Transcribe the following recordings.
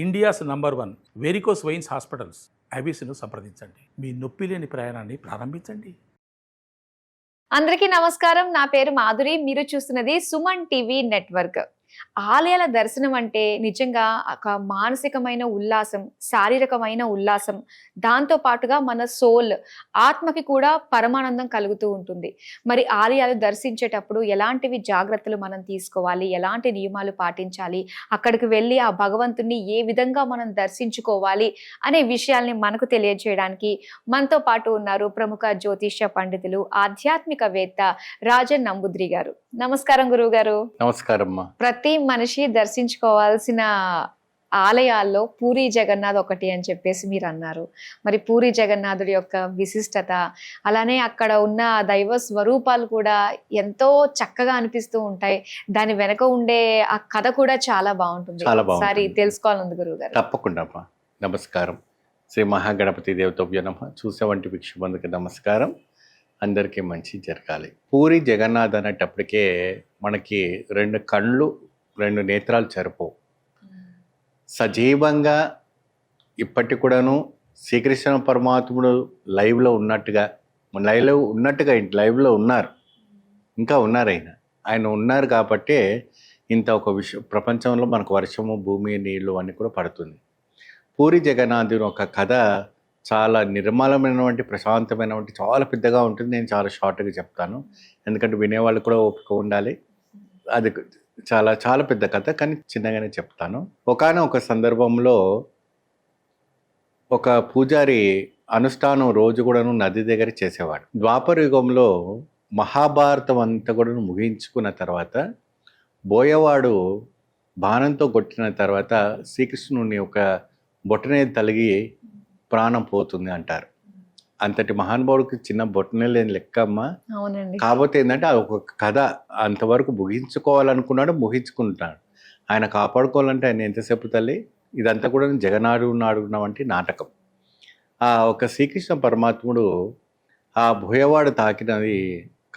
India's number 1 varicose veins hospitals ఐబీసీను సంప్రదించండి. మీ నొప్పి లేని ప్రయాణాన్ని ప్రారంభించండి. అందరికీ నమస్కారం. నా పేరు మాధురి. మీరు చూస్తున్నది సుమన్ టీవీ నెట్వర్క్. ఆలయాల దర్శనం అంటే నిజంగా ఒక మానసికమైన ఉల్లాసం, శారీరకమైన ఉల్లాసం, దాంతో పాటుగా మన సోల్, ఆత్మకి కూడా పరమానందం కలుగుతూ ఉంటుంది. మరి ఆలయాలు దర్శించేటప్పుడు ఎలాంటివి జాగ్రత్తలు మనం తీసుకోవాలి, ఎలాంటి నియమాలు పాటించాలి, అక్కడికి వెళ్ళి ఆ భగవంతుణ్ణి ఏ విధంగా మనం దర్శించుకోవాలి అనే విషయాల్ని మనకు తెలియజేయడానికి మనతో పాటు ఉన్నారు ప్రముఖ జ్యోతిష్య పండితులు, ఆధ్యాత్మికవేత్త రాజన్ నంబూద్రి గారు. నమస్కారం గురువు గారు. నమస్కారం. ప్రతి మనిషి దర్శించుకోవాల్సిన ఆలయాల్లో పూరి జగన్నాథ్ ఒకటి అని చెప్పేసి మీరు అన్నారు. మరి పూరి జగన్నాథుడి యొక్క విశిష్టత, అలానే అక్కడ ఉన్న దైవ స్వరూపాలు కూడా ఎంతో చక్కగా అనిపిస్తూ ఉంటాయి. దాని వెనక ఉండే ఆ కథ కూడా చాలా బాగుంటుంది. ఒకసారి తెలుసుకోవాలంది గురువు గారు. తప్పకుండా. నమస్కారం. శ్రీ మహాగణపతి దేవతభ్యో నమః. చూసేవంటి వీక్షబంధుకి నమస్కారం. అందరికీ మంచి జరగాలి. పూరి జగన్నాథ్ అనేటప్పటికే మనకి 2 కళ్ళు, 2 నేత్రాలు సరిపోవు. సజీవంగా ఇప్పటి కూడాను శ్రీకృష్ణ పరమాత్ముడు లైవ్లో ఉన్నట్టుగా లైవ్లో ఉన్నారు, ఇంకా ఉన్నారు. ఆయన ఉన్నారు కాబట్టే ఇంత ఒక విషయం ప్రపంచంలో మనకు వర్షము, భూమి, నీళ్లు అన్నీ కూడా పడుతుంది. పూరి జగన్నాథుని ఒక కథ చాలా నిర్మలమైనటువంటి, ప్రశాంతమైనటువంటి, చాలా పెద్దగా ఉంటుంది. నేను చాలా షార్ట్గా చెప్తాను, ఎందుకంటే వినేవాళ్ళు కూడా ఓపిక ఉండాలి. అది చాలా చాలా పెద్ద కథ, కానీ చిన్నగానే చెప్తాను. ఒకానొక సందర్భంలో ఒక పూజారి అనుష్ఠానం రోజు కూడాను నది దగ్గర చేసేవాడు. ద్వాపర యుగంలో మహాభారతం అంతా కూడా ముగించుకున్న తర్వాత బోయవాడు బాణంతో కొట్టిన తర్వాత శ్రీకృష్ణుని ఒక బొటనేది తలిగి ప్రాణం పోతుంది అంటారు. అంతటి మహానుభావుడికి చిన్న బొటనేలేని లెక్కమ్మ. కాకపోతే ఏంటంటే అది ఒక కథ, అంతవరకు ముగించుకోవాలనుకున్నాడు, ముగించుకుంటున్నాడు. ఆయన కాపాడుకోవాలంటే ఆయన ఎంతసేపు తల్లి. ఇదంతా కూడా జగన్నాడు వంటి నాటకం. ఆ ఒక శ్రీకృష్ణ పరమాత్ముడు ఆ భోయవాడు తాకినది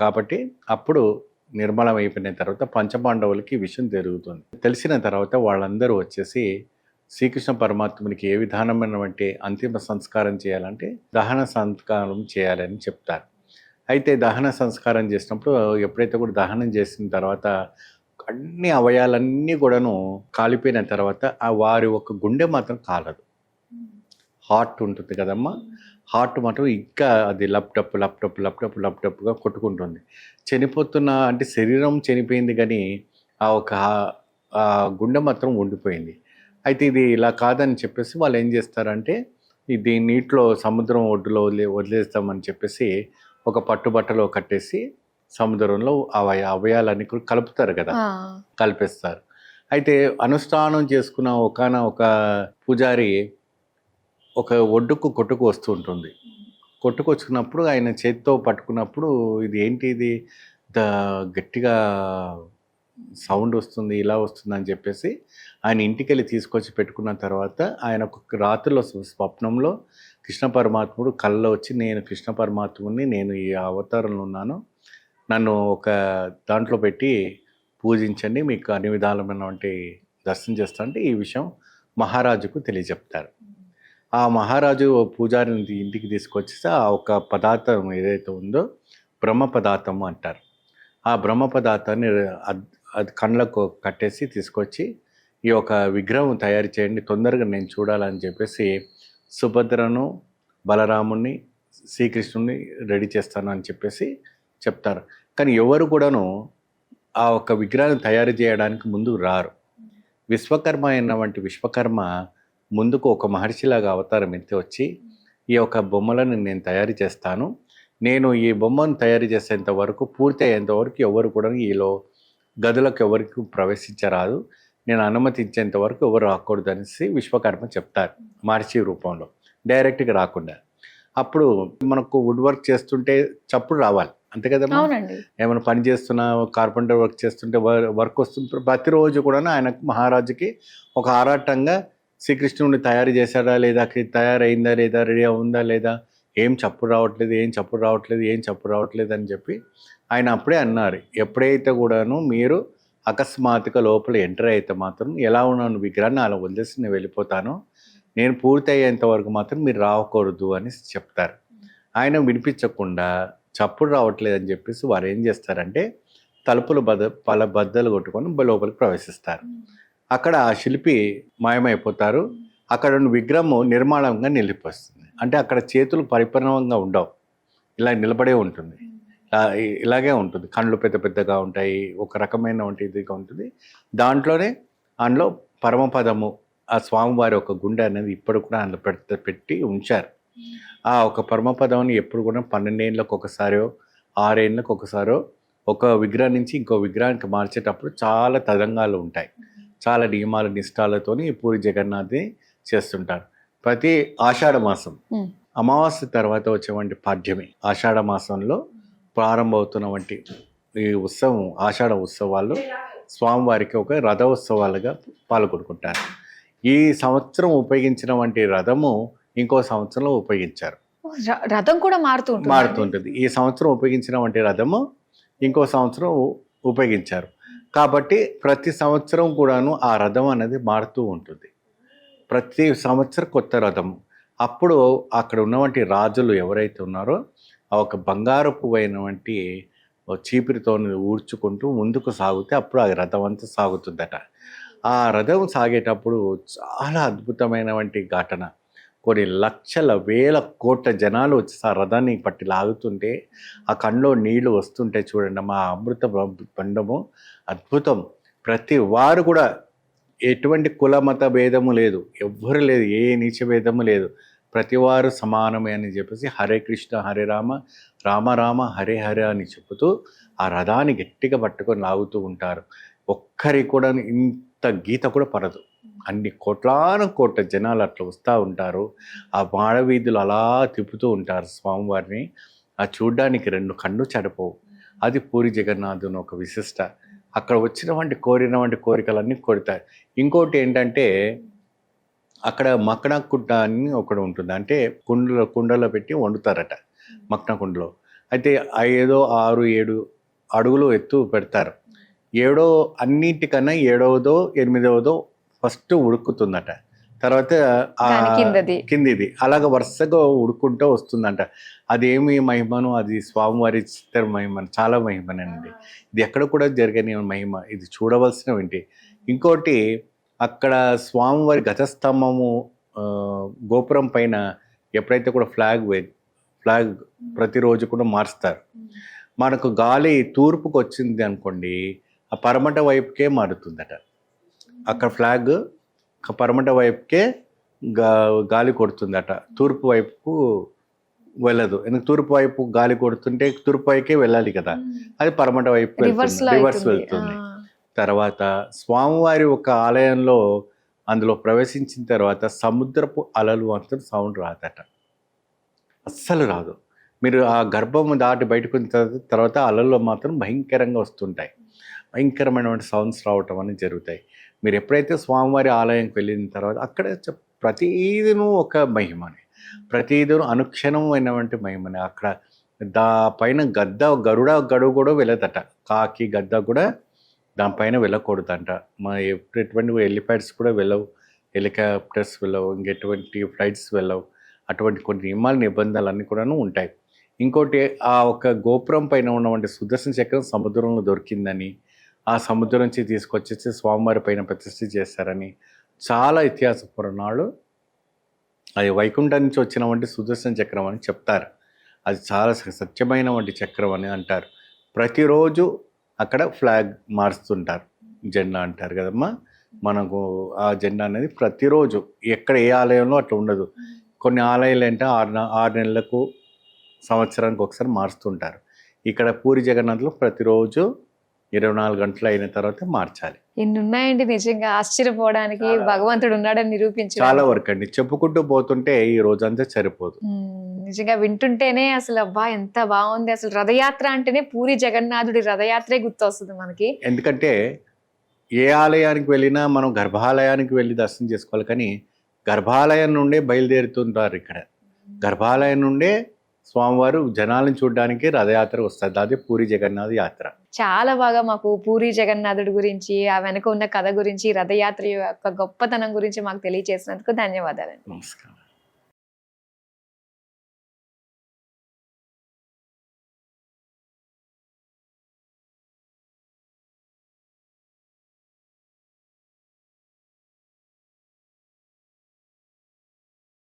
కాబట్టి అప్పుడు నిర్మలం అయిపోయిన తర్వాత పంచపాండవులకి ఈ విషయం జరుగుతుంది. తెలిసిన తర్వాత వాళ్ళందరూ వచ్చేసి శ్రీకృష్ణ పరమాత్మునికి ఏ విధానమైనటువంటి అంతిమ సంస్కారం చేయాలంటే దహన సంస్కారం చేయాలని చెప్తారు. అయితే దహన సంస్కారం చేసినప్పుడు ఎప్పుడైతే కూడా దహనం చేసిన తర్వాత అన్ని అవయాలన్నీ కూడాను కాలిపోయిన తర్వాత ఆ వారి ఒక గుండె మాత్రం కాలదు. హార్ట్ ఉంటుంది కదమ్మా, హార్ట్ మాత్రం ఇంకా అది లప్టప్పుగా కొట్టుకుంటుంది. చనిపోతున్న అంటే శరీరం చనిపోయింది, కానీ ఆ ఒక గుండె మాత్రం ఉండిపోయింది. అయితే ఇది ఇలా కాదని చెప్పేసి వాళ్ళు ఏం చేస్తారంటే ఇది నీటిలో సముద్రం ఒడ్డులో వదిలేస్తామని చెప్పేసి ఒక పట్టుబట్టలో కట్టేసి సముద్రంలో అవయాలన్నీ కూడా కలుపుతారు కదా, కలిపేస్తారు. అయితే అనుష్ఠానం చేసుకున్న ఒక పూజారి ఒక ఒడ్డుకు కొట్టుకు వస్తూ ఉంటుంది. కొట్టుకొచ్చుకున్నప్పుడు ఆయన చేతితో పట్టుకున్నప్పుడు ఇది ఏంటి, ఇది గట్టిగా సౌండ్ వస్తుంది, ఇలా వస్తుంది అని చెప్పేసి ఆయన ఇంటికి వెళ్ళి తీసుకొచ్చి పెట్టుకున్న తర్వాత ఆయన ఒక రాత్రిలో స్వప్నంలో కృష్ణ పరమాత్ముడు కళ్ళలో వచ్చి, నేను కృష్ణ పరమాత్ముడిని, నేను ఈ అవతారంలో ఉన్నాను, నన్ను ఒక దాంట్లో పెట్టి పూజించండి, మీకు అన్ని విధాలమైనటువంటి దర్శనం చేస్తా అంటే ఈ విషయం మహారాజుకు తెలియజెప్తారు. ఆ మహారాజు పూజారిని ఇంటికి తీసుకొచ్చి ఆ ఒక పదార్థం ఏదైతే ఉందో బ్రహ్మ పదార్థము అంటారు. ఆ బ్రహ్మ పదార్థాన్ని అది కళ్ళకు కట్టేసి తీసుకొచ్చి ఈ యొక్క విగ్రహం తయారు చేయండి, తొందరగా నేను చూడాలని చెప్పేసి సుభద్రను, బలరాముని, శ్రీకృష్ణుని రెడీ చేస్తాను అని చెప్పేసి చెప్తారు. కానీ ఎవరు కూడాను ఆ ఒక విగ్రహాన్ని తయారు చేయడానికి ముందుకు రారు. విశ్వకర్మ అయినటువంటి విశ్వకర్మ ముందుకు ఒక మహర్షిలాగా అవతారం ఎత్తి వచ్చి ఈ యొక్క బొమ్మలను నేను తయారు చేస్తాను, నేను ఈ బొమ్మను తయారు చేసేంత వరకు, పూర్తి అయ్యేంత వరకు ఎవరు కూడా ఈలో గదులకు ఎవరికి ప్రవేశించరాదు, నేను అనుమతి ఇచ్చేంత వరకు ఎవరు రాకూడదు అనేసి విశ్వకర్మ చెప్తారు మహర్షి రూపంలో, డైరెక్ట్గా రాకుండా. అప్పుడు మనకు వుడ్ వర్క్ చేస్తుంటే చప్పుడు రావాలి, అంతే కదమ్మా. ఏమైనా పని చేస్తున్నా, కార్పెంటర్ వర్క్ చేస్తుంటే వర్క్ వస్తుంది. ప్రతిరోజు కూడా ఆయనకు మహారాజుకి ఒక ఆరాటంగా శ్రీకృష్ణుడిని తయారు చేశాడా లేదా, తయారైందా లేదా, రెడీ ఉందా లేదా, ఏం చప్పుడు రావట్లేదు అని చెప్పి ఆయన అప్పుడే అన్నారు, ఎప్పుడైతే కూడాను మీరు అకస్మాత్తుగా లోపల ఎంటర్ అయితే మాత్రం ఎలా ఉన్నాను విగ్రహాన్ని అలా వదిలేసి నేను వెళ్ళిపోతాను, నేను పూర్తి అయ్యేంత వరకు మాత్రం మీరు రావకూడదు అని చెప్తారు. ఆయన వినిపించకుండా చప్పుడు రావట్లేదని చెప్పేసి వారు ఏం చేస్తారంటే తలుపులు బద్దలు కొట్టుకొని లోపలికి ప్రవేశిస్తారు. అక్కడ ఆ శిల్పి మాయమైపోతారు. అక్కడ ఉన్న విగ్రహం నిర్మాణంగా నిలిపిస్తుంది. అంటే అక్కడ చేతులు పరిపూర్ణంగా ఉండవు, ఇలా నిలబడే ఉంటుంది, ఇలాగే ఉంటుంది. కళ్ళు పెద్ద పెద్దగా ఉంటాయి, ఒక రకమైన ఇదిగా ఉంటుంది. అందులో పరమపదము ఆ స్వామివారి ఒక గుండె అనేది ఇప్పుడు కూడా అందులో పెట్టి ఉంచారు. ఆ ఒక పరమపదాన్ని ఎప్పుడు కూడా 12 ఏళ్ళకు ఒకసారో 6 ఏళ్ళకు ఒకసారో ఒక విగ్రహం నుంచి ఇంకో విగ్రహానికి మార్చేటప్పుడు చాలా తదంగాలు ఉంటాయి, చాలా నియమాలు నిష్ఠాలతోని పూరి జగన్నాథ్ని చేస్తుంటారు. ప్రతి ఆషాఢ మాసం అమావాస్య తర్వాత వచ్చేవంటి పాడ్యమి ఆషాఢ మాసంలో ప్రారంభమవుతున్నవంటి ఈ ఉత్సవం ఆషాఢ ఉత్సవాల్లో స్వామివారికి ఒక రథ ఉత్సవాలుగా పాల్గొనుకుంటారు. ఈ సంవత్సరం ఉపయోగించిన వంటి రథము ఇంకో సంవత్సరంలో ఉపయోగించారు. రథం కూడా మారుతుంటుంది. ఈ సంవత్సరం ఉపయోగించిన వంటి రథము ఇంకో సంవత్సరం ఉపయోగించారు. కాబట్టి ప్రతి సంవత్సరం కూడాను ఆ రథం అనేది మారుతూ ఉంటుంది. ప్రతి సంవత్సరం కొత్త రథము. అప్పుడు అక్కడ ఉన్నవంటి రాజులు ఎవరైతే ఉన్నారో ఆ ఒక బంగారపు అయినటువంటి చీపిరితో ఊడ్చుకుంటూ ముందుకు సాగితే అప్పుడు ఆ రథం అంతా సాగుతుందట. ఆ రథం సాగేటప్పుడు చాలా అద్భుతమైనటువంటి ఘటన. కొన్ని లక్షల వేల కోట్ల జనాలు వచ్చి ఆ రథాన్ని పట్టి లాగుతుంటే ఆ కళ్ళలో నీళ్లు వస్తుంటే చూడండి, మా అమృత బండము అద్భుతం. ప్రతి వారు కూడా ఎటువంటి కుల మత భేదము లేదు, ఎవ్వరు లేదు, ఏ నీచ భేదము లేదు, ప్రతివారు సమానమే అని చెప్పేసి హరే కృష్ణ హరే రామ రామ రామ హరే హరే అని చెబుతూ ఆ రథాన్ని గట్టిగా పట్టుకొని లాగుతూ ఉంటారు. ఒక్కరికి కూడా ఇంత గీత కూడా పడదు. అన్ని కోట్ల జనాలు అట్లా వస్తూ ఉంటారు. ఆ మాడవీధులు అలా తిప్పుతూ ఉంటారు స్వామివారిని. ఆ చూడ్డానికి 2 కళ్ళు చెడపోవు. అది పూరి జగన్నాథుని ఒక విశిష్ట. అక్కడ వచ్చినటువంటి కోరినటువంటి కోరికలన్నీ కోరుతాయి. ఇంకోటి ఏంటంటే అక్కడ మక్నా కుండ అని ఒకటి ఉంటుంది. అంటే కుండలో పెట్టి వండుతారట మక్నా కుండలో. అయితే ఏదో 6-7 అడుగులు ఎత్తు పెడతారు. అన్నింటికన్నా 7వదో 8వదో ఫస్ట్ ఉడుకుతుందట. తర్వాత కిందిది అలాగ వరుసగా ఉడుకుంటూ వస్తుందంట. అదేమి మహిమను, అది స్వామివారి చిత్తర మహిమ, చాలా మహిమనండి. ఇది ఎక్కడ కూడా జరగని మహిమ, ఇది చూడవలసిన ఏంటి. ఇంకోటి అక్కడ స్వామివారి గజస్తంభము గోపురం పైన ఎప్పుడైతే కూడా ఫ్లాగ్ ప్రతిరోజు కూడా మారుస్తారు. మనకు గాలి తూర్పుకు వచ్చింది అనుకోండి, ఆ పరమట వైపుకే మారుతుందట. అక్కడ ఫ్లాగ్ పరమట వైపుకే గాలి కొడుతుందట, తూర్పు వైపుకు వెళ్ళదు. ఎందుకు తూర్పు వైపు గాలి కొడుతుంటే తూర్పు వైపుకే వెళ్ళాలి కదా, అది పరమట వైపు రివర్స్ వెళ్తుంది. తర్వాత స్వామివారి ఒక ఆలయంలో అందులో ప్రవేశించిన తర్వాత సముద్రపు అలలు అంత సౌండ్ రాదట, అస్సలు రాదు. మీరు ఆ గర్భం దాటి బయటకు తర్వాత అలల్లో మాత్రం భయంకరంగా వస్తుంటాయి, భయంకరమైనటువంటి సౌండ్స్ రావటం అనేది జరుగుతాయి. మీరు ఎప్పుడైతే స్వామివారి ఆలయంకి వెళ్ళిన తర్వాత అక్కడ ప్రతిదీను ఒక మహిమని, ప్రతిదీను అనుక్షణమైనటువంటి మహిమని. అక్కడ పైన గరుడ గడువు కూడా వెళ్ళదట, కాకి గద్ద కూడా దానిపైన వెళ్ళకూడదంట. ఎటువంటి హెలిప్యాడ్స్ కూడా వెళ్ళవు, హెలికాప్టర్స్ వెళ్ళవు, ఇంకెటువంటి ఫ్లైట్స్ వెళ్ళవు. అటువంటి కొన్ని నిబంధనలు అన్నీ కూడాను ఉంటాయి. ఇంకోటి ఆ ఒక గోపురం పైన ఉన్నటువంటి సుదర్శన చక్రం సముద్రంలో దొరికిందని, ఆ సముద్రం నుంచి తీసుకొచ్చేసి స్వామివారి పైన ప్రతిష్ఠ చేస్తారని చాలా ఇతిహాస పురాణాలు అది వైకుంఠం నుంచి వచ్చినటువంటి సుదర్శన చక్రం అని చెప్తారు. అది చాలా సత్యమైనటువంటి చక్రం అని అంటారు. ప్రతిరోజు అక్కడ ఫ్లాగ్ మారుస్తుంటారు, జెండా అంటారు కదమ్మా. మనకు ఆ జెండా అనేది ప్రతిరోజు ఎక్కడ ఏ ఆలయంలో అట్లా ఉండదు. కొన్ని ఆలయాలు అంటే 6 నెలలకు సంవత్సరానికి ఒకసారి మారుస్తుంటారు. ఇక్కడ పూరి జగన్నాథ్లో ప్రతిరోజు 24 గంటలు అయిన తర్వాత మార్చాలి. ఎన్ని ఉన్నాయండి, నిజంగా ఆశ్చర్యపోవడానికి. భగవంతుడు ఉన్నాడని నిరూపించి చాలా వరకు అండి, చెప్పుకుంటూ పోతుంటే ఈ రోజంతా సరిపోదు. నిజంగా వింటుంటేనే అసలు అబ్బా ఎంత బాగుంది. అసలు రథయాత్ర అంటేనే పూరి జగన్నాథుడి రథయాత్రే గుర్తొస్తుంది మనకి. ఎందుకంటే ఏ ఆలయానికి వెళ్ళినా మనం గర్భాలయానికి వెళ్ళి దర్శనం చేసుకోవాలి, కానీ గర్భాలయం నుండే బయలుదేరుతుంటారు. ఇక్కడ గర్భాలయం నుండే స్వామివారు జనాలను చూడడానికి రథయాత్ర వస్తారు, అదే పూరి జగన్నాథ్ యాత్ర. చాలా బాగా మాకు పూరి జగన్నాథుడి గురించి, ఆ వెనక ఉన్న కథ గురించి, రథయాత్ర యొక్క గొప్పతనం గురించి మాకు తెలియజేసినందుకు ధన్యవాదాలండి. నమస్కారం.